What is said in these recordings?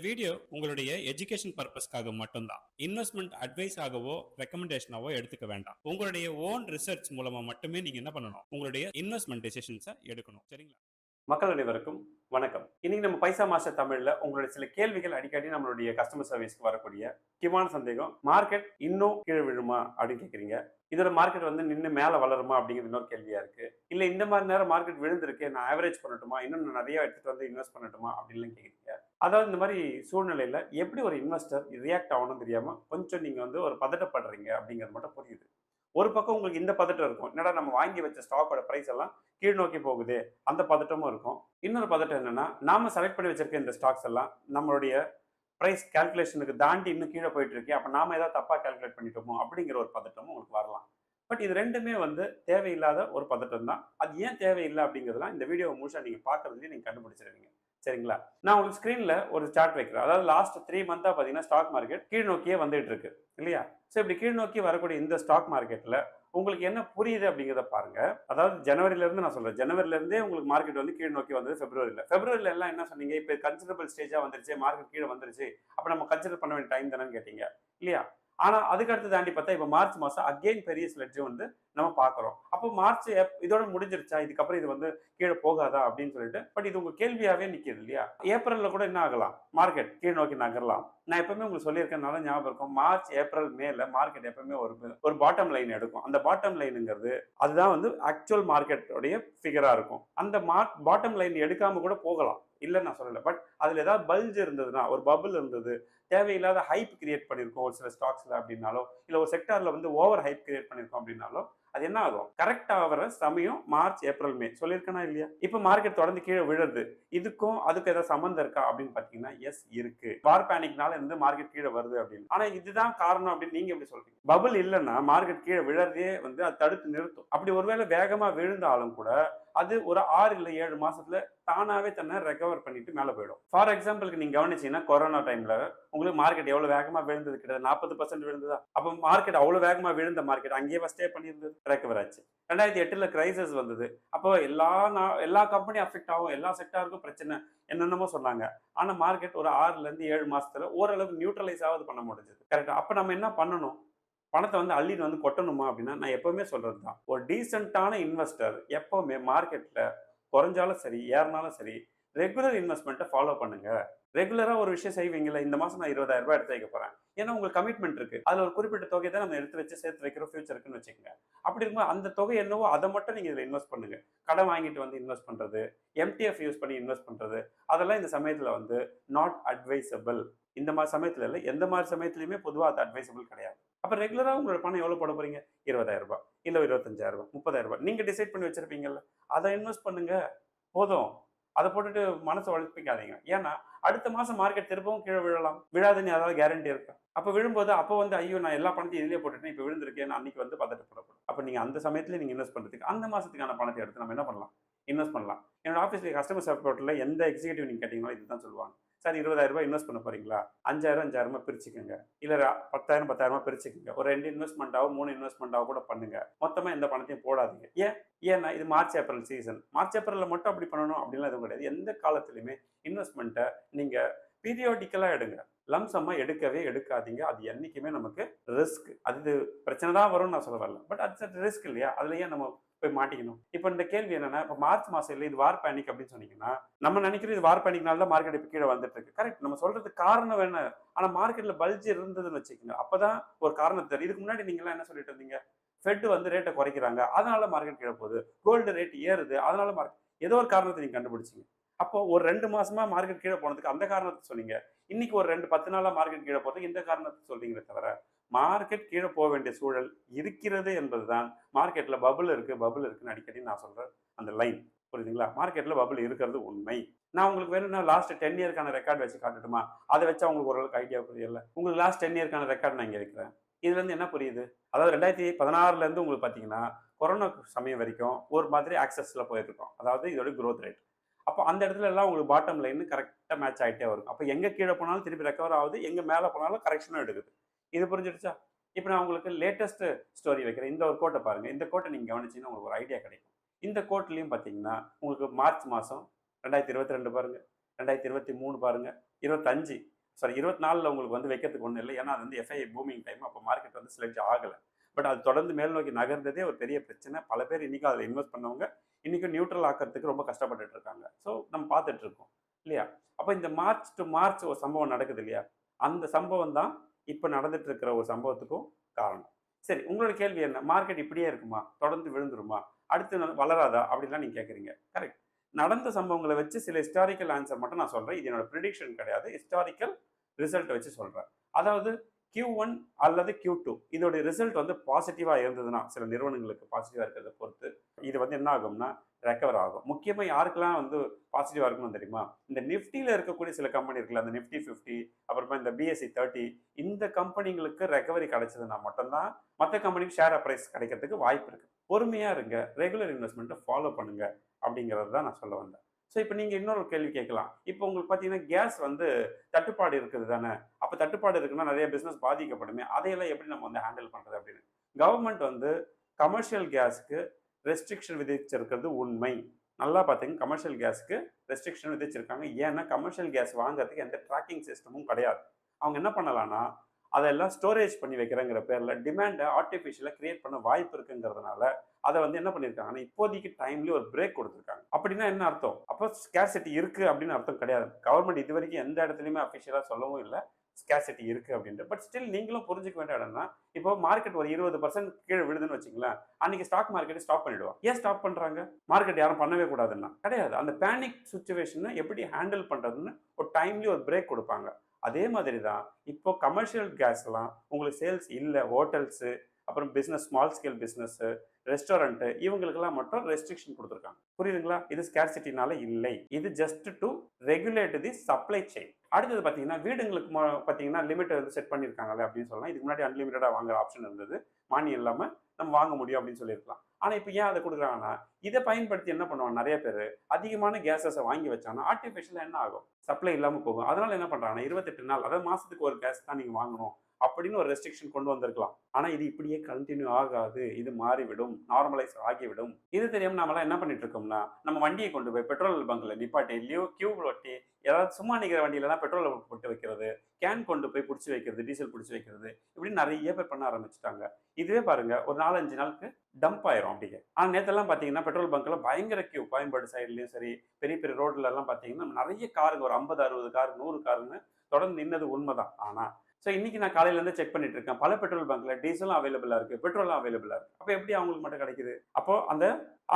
Video உங்களுடைய education பர்பஸ்க்காக மட்டும்தான். இன்வெஸ்ட்மெண்ட் அட்வைஸ் ஆகவோ ரெக்கமெண்டேஷனாவோ எடுத்துக்க வேண்டாம். உங்களுடைய ஓன் ரிசர்ச் மூலமா மட்டுமே நீங்க என்ன பண்ணணும், உங்களுடைய இன்வெஸ்ட்மெண்ட் டெசிஷன்ஸை எடுக்கணும். சரிங்களா? மக்கள் அனைவருக்கும் வணக்கம். இன்னைக்கு நம்ம பைசா மாஸ்டர் தமிழ்ல உங்களுடைய சில கேள்விகள் அடிக்கடி நம்மளுடைய கஸ்டமர் சர்வீஸ்க்கு வரக்கூடிய முக்கியமான சந்தேகம், மார்க்கெட் இன்னும் கீழே விழுமா அப்படின்னு கேக்குறீங்க. இதோட மார்க்கெட் வந்து நின்று மேல வளருமா அப்படிங்கிறது இன்னொரு கேள்வியா இருக்கு. இல்ல இந்த மாதிரி நேரம் மார்க்கெட் விழுந்திருக்கு, நான் ஆவரேஜ் பண்ணட்டுமா, இன்னும் நான் நிறைய எடுத்துட்டு வந்து இன்வெஸ்ட் பண்ணட்டுமா அப்படின்னு கேக்குறீங்க. அதாவது இந்த மாதிரி சூழ்நிலையில எப்படி ஒரு இன்வெஸ்டர் ரியாக்ட் ஆகணும்னு தெரியாம கொஞ்சம் நீங்க வந்து ஒரு பதட்டப்படுறீங்க அப்படிங்கிறது மட்டும் புரியுது. ஒரு பக்கம் உங்களுக்கு இந்த பதட்டம் இருக்கும், என்னடா நம்ம வாங்கி வச்ச ஸ்டாக்கோட பிரைஸ் எல்லாம் கீழ் நோக்கி போகுது, அந்த பதட்டமும் இருக்கும். இன்னொரு பதட்டம் என்னன்னா, நாம செலக்ட் பண்ணி வச்சிருக்க இந்த ஸ்டாக்ஸ் எல்லாம் நம்மளுடைய பிரைஸ் கால்குலேஷனுக்கு தாண்டி இன்னும் கீழே போயிட்டு இருக்கு, அப்ப நாம ஏதாவது தப்பா கால்குலேட் பண்ணிட்டோமோ அப்படிங்கிற ஒரு பதட்டமும் உங்களுக்கு வரலாம். பட் இது ரெண்டுமே வந்து தேவையில்லாத ஒரு பதட்டம் தான். அது ஏன் தேவையில்லை அப்படிங்கிறதுலாம் இந்த வீடியோ முழுசா நீங்க பாக்குறதுலயே நீங்க கண்டுபிடிச்சிருவீங்க. சரிங்களா? நான் உங்களுக்கு ஸ்கிரீன்ல ஒரு சார்ட் வைக்கிறேன். அதாவது லாஸ்ட் 3 மந்த்தா பாத்தீங்கன்னா ஸ்டாக் மார்க்கெட் கீழ் நோக்கியே வந்துட்டு இருக்கு இல்லையா? சோ இப்படி கீழ் நோக்கி வரக்கூடிய இந்த ஸ்டாக் மார்க்கெட்ல உங்களுக்கு என்ன புரியுது அப்படிங்கிறத பாருங்க. அதாவது ஜனவரில இருந்து நான் சொல்றேன், ஜனவரில இருந்தே உங்களுக்கு மார்க்கெட் வந்து கீழ் நோக்கி வந்தது. பிப்ரவரில எல்லாம் என்ன சொன்னீங்க, இப்ப கன்சிடரபிள் ஸ்டேஜா வந்துருச்சு, மார்க்கெட் கீழே வந்துருச்சு, அப்ப நம்ம கன்சிடர் பண்ண வேண்டிய டைம் தானேன்னு கேட்டீங்க இல்லையா? ஆனா அதுக்கு அடுத்து தாண்டி பார்த்தா இப்ப மார்ச் மாசம் அகைன் பெரிய ஸ்லெட்ஜ் வந்து நம்ம பாக்குறோம். அப்போ மார்ச் இதோட முடிஞ்சிருச்சா, இதுக்கப்புறம் இது வந்து கீழே போகாதா அப்படின்னு சொல்லிட்டு, பட் இது உங்க கேள்வியாவே நிக்குது இல்லையா? ஏப்ரல்ல கூட என்ன ஆகலாம், மார்க்கெட் கீழ் நோக்கி நகரலாம். நான் எப்பவுமே உங்களுக்கு சொல்லியிருக்கேன், ஞாபகம் இருக்கும், மார்ச் ஏப்ரல் மேல மார்க்கெட் எப்பவுமே ஒரு பாட்டம் லைன் எடுக்கும். அந்த பாட்டம் லைனுங்கிறது அதுதான் வந்து ஆக்சுவல் மார்க்கெட்டோடைய ஃபிகரா இருக்கும். அந்த பாட்டம் லைன் எடுக்காம கூட போகலாம், இல்லைன்னு நான் சொல்லல. பட் அதுல ஏதாவது பல்ஜ் இருந்ததுன்னா, ஒரு பபுள் இருந்தது, தேவையில்லாத ஹைப் கிரியேட் பண்ணிருக்கோம் ஒரு சில ஸ்டாக்ஸ்ல அப்படின்னாலோ, இல்ல ஒரு செக்டார்ல வந்து ஓவர் ஹைப் கிரியேட் பண்ணிருக்கோம் அப்படின்னாலோ, அது என்ன ஆகும், கரெக்ட் ஆகிற சமயம் மார்ச் ஏப்ரல் மே. சொல்லியிருக்கேனா இல்லையா? இப்ப மார்க்கெட் தொடர்ந்து கீழே விழுது, இதுக்கும் அதுக்கு ஏதாவது சம்பந்தம் இருக்கா அப்படின்னு பாத்தீங்கன்னா எஸ் இருக்கு. வார் பேனிக்னால இருந்து மார்க்கெட் கீழே வருது அப்படின்னு. ஆனா இதுதான் காரணம் அப்படின்னு நீங்க எப்படி சொல்றீங்க? பபுள் இல்லைன்னா மார்க்கெட் கீழே விழறதே வந்து அது தடுத்து நிறுத்தும். அப்படி ஒருவேளை வேகமா விழுந்தாலும் கூட அது ஒரு 6 இல்ல 7 மாசத்துல தானாவே தன்னை ரெக்கவர் பண்ணிட்டு மேல போயிடும். ஃபார் எக்ஸாம்பிளுக்கு நீங்க கவனிச்சீங்கன்னா, கொரோனா டைம்ல உங்களுக்கு மார்க்கெட் எவ்வளவு வேகமா விழுந்தது, கிட்ட 40% விழுந்ததா? அப்ப மார்க்கெட் அவ்வளவு வேகமா விழுந்த மார்க்கெட் அங்கேயே ஸ்டே பண்ணியிருந்தது, ரெக்கவர் ஆச்சு. 2008ல கிரைசிஸ் வந்தது, அப்போ எல்லா கம்பெனியும் அஃபெக்ட் ஆகும், எல்லா செக்டாருக்கும் பிரச்சனை, என்னென்னமோ சொன்னாங்க. ஆனா மார்க்கெட் ஒரு 6ல இருந்து 7 மாசத்துல ஓரளவுக்கு நியூட்ரலைஸ் ஆவது பண்ண முடிஞ்சது. கரெக்டா? அப்ப நம்ம என்ன பண்ணணும், பணத்தை வந்து அள்ளிட்டு வந்து கொட்டணுமா அப்படின்னா, நான் எப்பவுமே சொல்றது தான், ஒரு டீசென்ட்டான இன்வெஸ்டர் எப்பவுமே மார்க்கெட்ல குறைஞ்சாலும் சரி ஏறினாலும் சரி ரெகுலர் இன்வெஸ்ட்மெண்ட்டை ஃபாலோ பண்ணுங்க. ரெகுலரா ஒரு விஷயம் செய்வீங்கல்ல, இந்த மாசம் நான் 20,000 ரூபாய் எடுத்து வைக்க போறேன், ஏன்னா உங்களுக்கு கமிட்மெண்ட் இருக்கு, அதுல ஒரு குறிப்பிட்ட தொகை தான் நம்ம எடுத்து வச்சு சேர்த்து வைக்கிறோம் ஃபியூச்சருக்குன்னு வச்சுக்கோங்க. அப்படி இருக்கும்போது அந்த தொகை என்னவோ அதை மட்டும் நீங்க இதுல இன்வெஸ்ட் பண்ணுங்க. கடன் வாங்கிட்டு வந்து இன்வெஸ்ட் பண்றது, எம்டிஎஃப் யூஸ் பண்ணி இன்வெஸ்ட் பண்றது, அதெல்லாம் இந்த சமயத்துல வந்து நாட் அட்வைசபிள். இந்த மாதிரி சமயத்துல இல்லை, எந்த மாதிரி சமயத்திலயுமே பொதுவாக அது அட்வைசபிள் கிடையாது. அப்ப ரெகுலரா உங்களோட பணம் எவ்வளவு போட போறீங்க? 20,000 ரூபாய், இல்ல 25,000 ரூபாய், 30,000 ரூபாய், நீங்க டிசைட் பண்ணி வச்சிருப்பீங்கல்ல, அதை இன்வெஸ்ட் பண்ணுங்க போதும். அதை போட்டுட்டு மனசை உழைப்பிக்காதீங்க. ஏன்னா அடுத்த மாசம் மார்க்கெட் திரும்பவும் கீழே விழலாம், விழாதுன்னு ஏதாவது கேரண்டி இருக்கா? அப்ப விழும்போது அப்போ வந்து ஐயோ நான் எல்லா பணத்தையும் இதுலயே போட்டுட்டேன், இப்ப விழுந்திருக்கேன் அன்னைக்கு வந்து பதட்டப்படப்படும். அப்ப நீங்க அந்த சமயத்துல நீங்க இன்வெஸ்ட் பண்றதுக்கு அந்த மாசத்துக்கான பணத்தை எடுத்து நம்ம என்ன பண்ணலாம், இன்வெஸ்ட் பண்ணலாம். என்னோட ஆஃபீஸ்ல கஸ்டமர் சப்போர்ட்ல எந்த எக்ஸிகூட்டிவ் நீங்க கேட்டீங்களோ இதுதான் சொல்லுவாங்க. சார் 20,000 ரூபாய் இன்வெஸ்ட் பண்ண போறீங்களா, 5,000 5,000 பிரிச்சுக்கோங்க, இல்ல 10,000 10,000 பிரிச்சுக்கோங்க, ஒரு 2 இன்வெஸ்ட்மெண்ட்டாவோ 3 இன்வெஸ்ட்மெண்ட்டாவோ கூட பண்ணுங்க, மொத்தமா எந்த பணத்தையும் போடாதீங்க. ஏன்னா இது மார்ச் ஏப்ரல் சீசன், மார்ச் ஏப்ரல்ல மட்டும் அப்படி பண்ணணும் அப்படின்லாம் எதுவும் கிடையாது. எந்த காலத்திலுமே இன்வெஸ்ட்மெண்ட்டை நீங்க பீரியாடிக்கலா எடுங்க, லம்சமா எடுக்கவே எடுக்காதீங்க. அது என்னைக்குமே நமக்கு ரிஸ்க். அது பிரச்சனை தான் வரும்னு நான் சொல்ல வரல, பட் அது ரிஸ்க் இல்லையா? அதுல ஏன் நம்ம போய் மாட்டிக்கணும்? இப்ப இந்த கேள்வி என்னன்னா, இப்ப மார்ச் மாசம் இல்ல இது வார் பேனிக் அப்படின்னு சொன்னீங்கன்னா, நம்ம நினைக்கிறோம் இது வார் பேனிக்னால தான் மார்க்கெட் இப்ப கீழே வந்துட்டு இருக்கு. கரெக்ட், நம்ம சொல்றதுக்கு காரணம் என்ன? ஆனா மார்க்கெட்ல பல்ஜ் இருந்ததுன்னு வச்சுக்கோங்க, அப்பதான் ஒரு காரணம் தெரியும். இதுக்கு முன்னாடி நீங்க எல்லாம் என்ன சொல்லிட்டு இருந்தீங்க, ஃபெட் வந்து ரேட்டை குறைக்கிறாங்க அதனால மார்க்கெட் கீழே போகுது, கோல்டு ரேட் ஏறுது அதனால மார்க்கெட், ஏதோ ஒரு காரணத்தை நீங்க கண்டுபிடிச்சீங்க. அப்போ ஒரு 2 மாசமா மார்க்கெட் கீழே போனதுக்கு அந்த காரணத்தை சொன்னீங்க. இன்னைக்கு ஒரு 10 நாளா மார்க்கெட் கீழே போறதுக்கு இந்த காரணத்தை சொல்றீங்களே தவிர, மார்க்கெட் கீழே போக வேண்டிய சூழல் இருக்கிறது என்பதுதான். மார்க்கெட்ல பபுள் இருக்குன்னு அடிக்கடி நான் சொல்றேன் அந்த லைன், புரியுதுங்களா? மார்க்கெட்ல பபுள் இருக்கிறது உண்மை. நான் உங்களுக்கு வேணும்னா லாஸ்ட் 10 இயர்க்கான ரெக்கார்ட் வச்சு காட்டட்டுமா? அதை வச்சா உங்களுக்கு ஓரளவுக்கு ஐடியா புரியல. உங்களுக்கு லாஸ்ட் 10 இயர்க்கான ரெக்கார்ட் நான் இங்க வைக்கிறேன். இதுல இருந்து என்ன புரியுது? அதாவது 2016ல இருந்து உங்களுக்கு பாத்தீங்கன்னா கொரோனா சமயம் வரைக்கும் ஒரு மாதிரி ஆக்சஸ்ல போயிட்டு இருக்கோம், அதாவது இதோட growth ரேட். அப்போ அந்த இடத்துல எல்லாம் உங்களுக்கு பாட்டம் லைன் கரெக்டா மேட்ச் ஆகிட்டே வரும். அப்போ எங்க கீழே போனாலும் திருப்பி ரெக்கவர் ஆகுது, எங்க மேல போனாலும் கரெக்ஷனும் எடுக்குது. இது புரிஞ்சிடுச்சா? இப்போ நான் உங்களுக்கு லேட்டஸ்ட் ஸ்டோரி வைக்கிறேன். இந்த ஒரு கோட்டை பாருங்க. இந்த கோட்டை நீங்க கவனிச்சீங்கன்னா உங்களுக்கு ஒரு ஐடியா கிடைக்கும். இந்த கோட்லயும் பாத்தீங்கன்னா உங்களுக்கு மார்ச் மாசம் 2022 பாருங்க, 2023 பாருங்க, 25 சாரி 24ல் உங்களுக்கு வந்து வைக்கிறதுக்கு ஒன்றும் இல்லை. ஏன்னா அது வந்து எஃப்ஐ பூமிங் டைம். அப்போ மார்க்கெட் வந்து ஸ்லெட்ஜ் ஆகலை. பட் அது தொடர்ந்து மேல் நோக்கி நகர்ந்ததே ஒரு பெரிய பிரச்சனை. பல பேர் இன்னைக்கும் அதில் இன்வெஸ்ட் பண்ணவங்க இன்னைக்கும் நியூட்ரல் ஆக்கிறதுக்கு ரொம்ப கஷ்டப்பட்டுட்டு இருக்காங்க. ஸோ நம்ம பார்த்துட்டு இருக்கோம் இல்லையா? அப்போ இந்த மார்ச் டு மார்ச் ஒரு சம்பவம் நடக்குது இல்லையா? அந்த சம்பவம் தான் இப்போ நடந்துட்டு இருக்கிற ஒரு சம்பவத்துக்கும் காரணம். சரி, உங்களோட கேள்வி என்ன? மார்க்கெட் இப்படியே இருக்குமா? தொடர்ந்து விழுந்துருமா? அடுத்து வளராதா? அப்படின்லாம் நீங்க கேட்குறீங்க. கரெக்ட். நடந்த சம்பவங்களை வச்சு சில ஹிஸ்டாரிக்கல் ஆன்சர் மட்டும் நான் சொல்றேன். இது என்னோட ப்ரிடிக்ஷன் கிடையாது. ஹிஸ்டாரிக்கல் ரிசல்ட் வச்சு சொல்றேன். அதாவது Q1 அல்லது Q2 இதோட ரிசல்ட் வந்து பாசிட்டிவா இருந்ததுன்னா, சில நிறுவனங்களுக்கு பாசிட்டிவா இருக்கிறத பொறுத்து இது வந்து என்ன ஆகும்னா ரெக்கவர் ஆகும். முக்கியமா யாருக்கெல்லாம் வந்து பாசிட்டிவா இருக்கணும் தெரியுமா? இந்த நிஃப்டியில இருக்கக்கூடிய சில கம்பெனி இருக்குல்ல, அந்த நிஃப்டி 50 அப்புறமா இந்த BSE 30 இந்த கம்பெனிங்களுக்கு ரெக்கவரி கிடைச்சதுன்னா மட்டும்தான் மற்ற கம்பெனிக்கு ஷேர் பிரைஸ் கிடைக்கிறதுக்கு வாய்ப்பு இருக்கு. பொறுமையா இருங்க, ரெகுலர் இன்வெஸ்ட்மெண்ட்டை ஃபாலோ பண்ணுங்க அப்படிங்கிறது தான் நான் சொல்ல வந்தேன். ஸோ இப்போ நீங்க இன்னொரு கேள்வி கேட்கலாம். இப்போ உங்களுக்கு பார்த்தீங்கன்னா கேஸ் வந்து தட்டுப்பாடு இருக்குது தானே, அப்போ தட்டுப்பாடு இருக்குன்னா நிறைய பிஸ்னஸ் பாதிக்கப்படுமே, அதையெல்லாம் எப்படி நம்ம வந்து ஹேண்டில் பண்றது அப்படின்னு. கவர்மெண்ட் வந்து கமர்ஷியல் கேஸுக்கு ரெஸ்ட்ரிக்ஷன் விதிச்சிருக்கிறது உண்மை. நல்லா பார்த்தீங்க, கமர்ஷியல் கேஸுக்கு ரெஸ்ட்ரிக்ஷன் விதிச்சிருக்காங்க. ஏன்னா கமர்ஷியல் கேஸ் வாங்குறதுக்கு எந்த ட்ராக்கிங் சிஸ்டமும் கிடையாது. அவங்க என்ன பண்ணலாம்னா அதெல்லாம் ஸ்டோரேஜ் பண்ணி வைக்கிறங்கிற பேரில் டிமாண்டை ஆர்டிஃபிஷியலாக கிரியேட் பண்ண வாய்ப்பு இருக்குங்கிறதுனால அதை வந்து என்ன பண்ணியிருக்காங்கன்னா இப்போதைக்கு டைம்லேயே ஒரு பிரேக் கொடுத்துருக்காங்க. அப்படின்னா என்ன அர்த்தம்? அப்போ ஸ்கேர்சிட்டி இருக்கு அப்படின்னு அர்த்தம் கிடையாது. கவர்மெண்ட் இது வரைக்கும் எந்த இடத்துலையுமே அஃபிஷியலாக சொல்லவும் இல்லை ஸ்கேர்சிட்டி இருக்கு அப்படின்ட்டு. பட் ஸ்டில் நீங்களும் புரிஞ்சுக்க வேண்டிய இடம்னா, இப்போ மார்க்கெட் ஒரு 20% கீழே விழுதுன்னு வச்சுங்களேன், அன்னைக்கு ஸ்டாக் மார்க்கெட் ஸ்டாப் பண்ணிடுவோம். ஏன் ஸ்டாப் பண்றாங்க? மார்க்கெட் யாரும் பண்ணவே கூடாதுன்னா கிடையாது. அந்த பேனிக் சுச்சுவேஷனை எப்படி ஹேண்டில் பண்றதுன்னு ஒரு டைம்லி ஒரு பிரேக் கொடுப்பாங்க. அதே மாதிரி தான் இப்போ கமர்ஷியல் கேஸ்லாம் உங்களுக்கு சேல்ஸ் இல்லை, ஹோட்டல்ஸு அப்புறம் business, small scale business, restaurant இவங்களுக்கெல்லாம் மட்டும் ரெஸ்ட்ரிக்ஷன் கொடுத்துருக்காங்க. புரியுதுங்களா? இது ஸ்கேர்சிட்டினால இல்லை, இது just to regulate the supply chain. அடுத்தது பார்த்தீங்கன்னா வீடுங்களுக்கு பார்த்தீங்கன்னா லிமிட் வந்து செட் பண்ணியிருக்காங்களே அப்படின்னு சொல்லலாம். இதுக்கு முன்னாடி அன்லிமிட்டடாக வாங்குற ஆப்ஷன் இருந்தது, மானியம் இல்லாமல் நம்ம வாங்க முடியும் அப்படின்னு சொல்லியிருக்கலாம். ஆனால் இப்போ ஏன் அதை கொடுக்குறாங்கன்னா இதை பயன்படுத்தி என்ன பண்ணுவாங்க நிறைய பேர், அதிகமான கேஸஸை வாங்கி வச்சாங்கன்னா ஆர்டிஃபிஷியலாக என்ன ஆகும், சப்ளை இல்லாமல் போகும். அதனால என்ன பண்ணுறாங்கன்னா 28 நாள், அதாவது மாதத்துக்கு ஒரு கேஸ் தான் நீங்கள் வாங்கணும் அப்படின்னு ஒரு ரெஸ்ட்ரிக்ஷன் கொண்டு வந்திருக்கலாம். ஆனால் இது இப்படியே கண்டினியூ ஆகாது, இது மாறிவிடும், நார்மலைஸ் ஆகிவிடும். இது தெரியாமல் நம்மளாம் என்ன பண்ணிட்டு இருக்கோம்னா நம்ம வண்டியை கொண்டு போய் பெட்ரோல் பங்க்ல நிப்பாட்டி கியூ ஒட்டி ஏதாவது சும்மா நிற்கிற வண்டியிலலாம் பெட்ரோல் போட்டு வைக்கிறது, கேன் கொண்டு போய் பிடிச்சி வைக்கிறது, டீசல் பிடிச்சி வைக்கிறது, இப்படி நிறைய பேர் பண்ண ஆரம்பிச்சுட்டாங்க. இதுவே பாருங்க ஒரு 4-5 நாளுக்கு டம்ப் ஆயிரும் அப்படிங்க. ஆனால் நேற்றெல்லாம் பார்த்தீங்கன்னா பெட்ரோல் பங்க்ல பயங்கர கியூ, கோயம்பேடு சைட்லையும் சரி பெரிய பெரிய ரோட்ல எல்லாம் பார்த்தீங்கன்னா நிறைய காருக்கு ஒரு 50-60 கார் 100 காருன்னு தொடர்ந்து நின்னது உண்மைதான். ஆனால் ஸோ இன்னைக்கு நான் காலையிலேருந்து செக் பண்ணிட்டு இருக்கேன், பல பெட்ரோல் பங்க்ல டீசலும் அவைலபிளா இருக்கு, பெட்ரோலும் அவைலபிளா இருக்கு. அப்போ எப்படி அவங்களுக்கு மட்டும் கிடைக்குது? அப்போ அந்த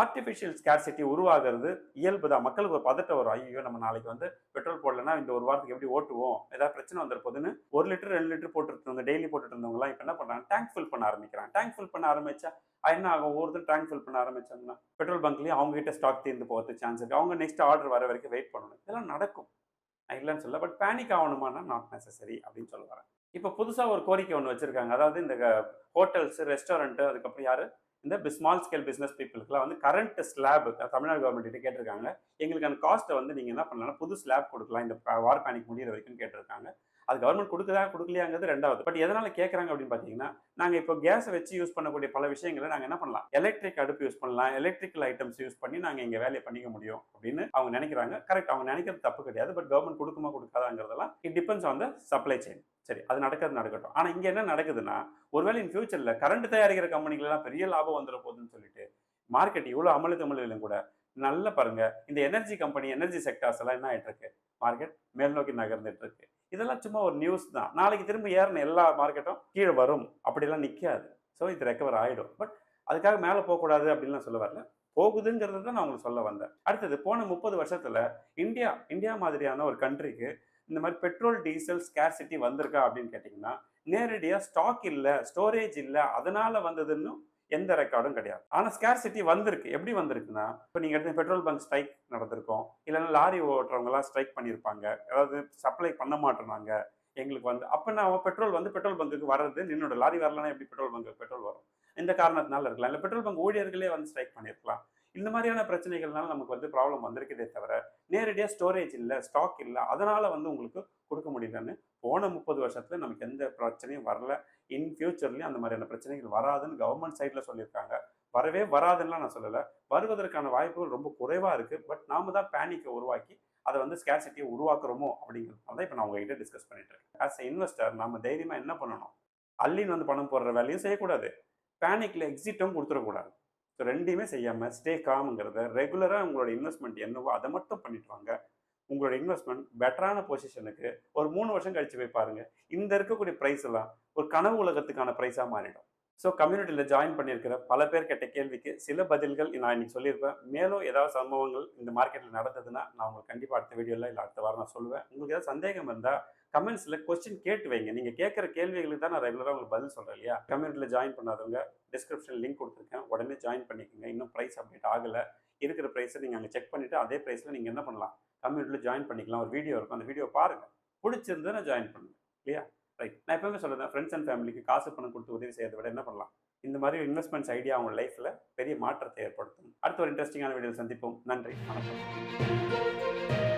ஆர்டிஃபிஷியல் ஸ்கேர்சிட்டி உருவாகிறது இயல்பு தான். மக்களுக்கு ஒரு பதட்டம் வரும், ஐயோ நம்ம நாளைக்கு வந்து பெட்ரோல் போடலன்னா இந்த ஒரு வாரத்துக்கு எப்படி ஓட்டுவோம், ஏதாவது பிரச்சனை வந்துட போதுன்னு 1 லிட்டர் 2 லிட்டர் போட்டுட்டு இருந்தவங்க, டெய்லி போட்டுட்டு இருந்தவங்கலாம் இப்போ என்ன பண்றாங்க, டேங்க் ஃபில் பண்ண ஆரம்பிக்கிறாங்க. டேங்க் ஃபில் பண்ண ஆரம்பிச்சா என்ன ஆகும்? ஒவ்வொருத்தரும் டேங்க் ஃபில் பண்ண ஆரம்பிச்சாங்கன்னா பெட்ரோல் பங்க்லேயும் அவங்க கிட்ட ஸ்டாக் தீர்ந்து போகிறதுக்கு சான்ஸ் இருக்கு. அவங்க நெக்ஸ்ட் ஆர்டர் வர வரைக்கும் வெயிட் பண்ணணும். இதெல்லாம் நடக்கும், நான் இல்லைன்னு சொல்ல. பட் பேனிக் ஆகணுமானா நாட் நெசசரி அப்படின்னு சொல்ல வரேன். இப்போ புதுசாக ஒரு கோரிக்கை ஒன்று வச்சிருக்காங்க. அதாவது இந்த ஹோட்டல்ஸ், ரெஸ்டாரண்ட்டு, அதுக்கப்புறம் யாரு இந்த ஸ்மால் ஸ்கேல் பிஸ்னஸ் பீப்புளுக்குலாம் வந்து கரண்ட் ஸ்லாப் தமிழ்நாடு கவர்மெண்ட் கிட்ட கேட்டிருக்காங்க. எங்களுக்கு அந்த காஸ்ட்டை வந்து நீங்கள் என்ன பண்ணலாம், புது ஸ்லாப் கொடுக்கலாம் இந்த வார் பேனிக் முடிகிற வரைக்கும் கேட்டிருக்காங்க. அது கவர்மெண்ட் கொடுக்குதா கொடுக்கலையாங்கிறது ரெண்டாவது. பட் எதனால கேட்குறாங்க அப்படின்னு பார்த்தீங்கன்னா, நாங்கள் இப்போ கேஸை வச்சு யூஸ் பண்ணக்கூடிய பல விஷயங்களை நாங்கள் என்ன பண்ணலாம், எலக்ட்ரிக் அடுப்பு யூஸ் பண்ணலாம், எலக்ட்ரிக்கல் ஐட்டம்ஸ் யூஸ் பண்ணி நாங்கள் எங்கள் வேலையை பண்ணிக்க முடியும் அப்படின்னு அவங்க நினைக்கிறாங்க. கரெக்ட், அவங்க நினைக்கிறது தப்பு கிடையாது. பட் கவர்மெண்ட் கொடுக்குமா கொடுக்காதாங்கிறதெல்லாம் it depends on the supply chain. சரி, அது நடக்கிறது நடக்கட்டும். ஆனால் இங்கே என்ன நடக்குதுன்னா, ஒருவேளை இன் ஃபியூச்சரில் கரண்ட் தயாரிக்கிற கம்பெனிகளெல்லாம் பெரிய லாபம் வந்துட போகுதுன்னு சொல்லிட்டு மார்க்கெட் இவ்வளோ அமளி கூட நல்ல பாருங்க, இந்த எனர்ஜி கம்பெனி, எனர்ஜி செக்டார்ஸ் எல்லாம் என்ன ஆயிட்டு இருக்கு, மார்க்கெட் மேல் நோக்கி நகர்ந்துட்டு இருக்கு. இதெல்லாம் சும்மா ஒரு நியூஸ் தான். நாளைக்கு திரும்ப ஏறின எல்லா மார்க்கெட்டும் கீழே வரும், அப்படிலாம் நிற்காது. ஸோ இது ரெக்கவர் ஆகிடும். பட் அதுக்காக மேலே போகக்கூடாது அப்படின்லாம் சொல்ல வரல, போகுதுங்கிறது தான் நான் உங்களுக்கு சொல்ல வந்தேன். அடுத்தது போன 30 வருஷத்துல இந்தியா மாதிரியான ஒரு கண்ட்ரிக்கு இந்த மாதிரி பெட்ரோல் டீசல் ஸ்கேர்சிட்டி வந்திருக்கா அப்படின்னு கேட்டிங்கன்னா, நேரடியாக ஸ்டாக் இல்லை, ஸ்டோரேஜ் இல்லை, அதனால வந்ததுன்னு எந்த ரெக்கார்டும் கிடையாது. ஆனால் ஸ்கேர்சிட்டி வந்திருக்கு. எப்படி வந்திருக்குன்னா, இப்போ நீங்கள் எடுத்து பெட்ரோல் பங்க் ஸ்ட்ரைக் நடந்திருக்கும், இல்லைன்னா லாரி ஓட்டுறவங்கலாம் ஸ்ட்ரைக் பண்ணியிருப்பாங்க, அதாவது சப்ளை பண்ண மாட்டேனாங்க எங்களுக்கு வந்து. அப்போ நான் பெட்ரோல் வந்து பெட்ரோல் பங்குக்கு வர்றது நின்னோட, லாரி வரலன்னா எப்படி பெட்ரோல் பங்கு பெட்ரோல் வரும்? இந்த காரணத்தினால இருக்கலாம். இல்லை பெட்ரோல் பங்க் ஊழியர்களே வந்து ஸ்ட்ரைக் பண்ணியிருக்கலாம். இந்த மாதிரியான பிரச்சனைகள்னால நமக்கு வந்து ப்ராப்ளம் வந்திருக்குதே தவிர, நேரடியாக ஸ்டோரேஜ் இல்லை, ஸ்டாக் இல்லை, அதனால வந்து உங்களுக்கு கொடுக்க முடியலன்னு போன 30 வருஷத்துல நமக்கு எந்த பிரச்சனையும் வரல. இன் ஃபியூச்சர்லையும் அந்த மாதிரியான பிரச்சனைகள் வராதுன்னு கவர்மெண்ட் சைடில் சொல்லியிருக்காங்க. வரவே வராதுன்னா நான் சொல்லலை, வருவதற்கான வாய்ப்புகள் ரொம்ப குறைவாக இருக்குது. பட் நாம தான் பேனிக்கை உருவாக்கி அதை வந்து ஸ்கேர்சிட்டியை உருவாக்குறோமோ அப்படிங்கிறது தான் இப்போ நான் உங்ககிட்ட டிஸ்கஸ் பண்ணிட்டு இருக்கேன். ஆஸ் எ இன்வெஸ்டர் நம்ம தைரியமாக என்ன பண்ணணும்? அள்ளின்னு வந்து பணம் போடுற வேலையும் செய்யக்கூடாது, பேனிக்கில் எக்ஸிட்டும் கொடுத்துடக்கூடாது. ஸோ ரெண்டையுமே செய்யாமல் ஸ்டே காம்ங்கிறத ரெகுலராக உங்களோட இன்வெஸ்ட்மெண்ட் என்னவோ அதை மட்டும் பண்ணிட்டு வாங்க. உங்களோட இன்வெஸ்ட்மெண்ட் பெட்டரான பொசிஷனுக்கு ஒரு 3 வருஷம் கழிச்சு போய் பாருங்க, இந்த இருக்கக்கூடிய ப்ரைஸ் எல்லாம் ஒரு கனவு உலகத்துக்கான ப்ரைஸாக மாறிடும். ஸோ கம்யூனிட்டியில் ஜாயின் பண்ணியிருக்கிற பல பேர் கேட்ட கேள்விக்கு சில பதில்கள் நான் இன்னைக்கு சொல்லியிருப்பேன். மேலும் ஏதாவது சம்பவங்கள் இந்த மார்க்கெட்டில் நடந்ததுன்னா நான் உங்களுக்கு கண்டிப்பாக அடுத்த வீடியோவில் இல்லை அடுத்த வாரம் நான் சொல்லுவேன். உங்களுக்கு ஏதாவது சந்தேகம் இருந்தால் கமெண்ட்ஸில் கொஸ்டின் கேட்டு வைங்க. நீங்கள் கேட்குற கேள்விகளுக்கு தான் நான் ரெகுலராக உங்களுக்கு பதில் சொல்கிறேன் இல்லையா? கம்யூனிட்டியில் ஜாயின் பண்ணாதவங்க டிஸ்கிரிப்ஷன் லிங்க் கொடுத்துருக்கேன், உடனே ஜாயின் பண்ணிக்கோங்க. இன்னும் ப்ரைஸ் அப்டேட் ஆகலை, இருக்கிற ப்ரைஸை நீங்கள் அங்கே செக் பண்ணிவிட்டு அதே ப்ரைஸில் நீங்கள் என்ன பண்ணலாம், கம்யூனிட்டியில் ஜாயின் பண்ணிக்கலாம். ஒரு வீடியோ இருக்கும், அந்த வீடியோ பாருங்கள், பிடிச்சிருந்தா ஜாயின் பண்ணுங்க இல்லையா? ரைட். நான் எப்பவுமே சொல்லுறேன், ஃப்ரெண்ட்ஸ் அண்ட் ஃபேமிலிக்கு காசு பணம் கொடுத்து உதவி செய்யறதை விட என்ன பண்ணலாம், இந்த மாதிரி இன்வெஸ்ட்மெண்ட்ஸ் ஐடியா அவங்க லைஃப்பில் பெரிய மாற்றத்தை ஏற்படுத்தும். அடுத்த ஒரு இன்ட்ரெஸ்டிங்கான வீடியோ சந்திப்போம். நன்றி, வணக்கம்.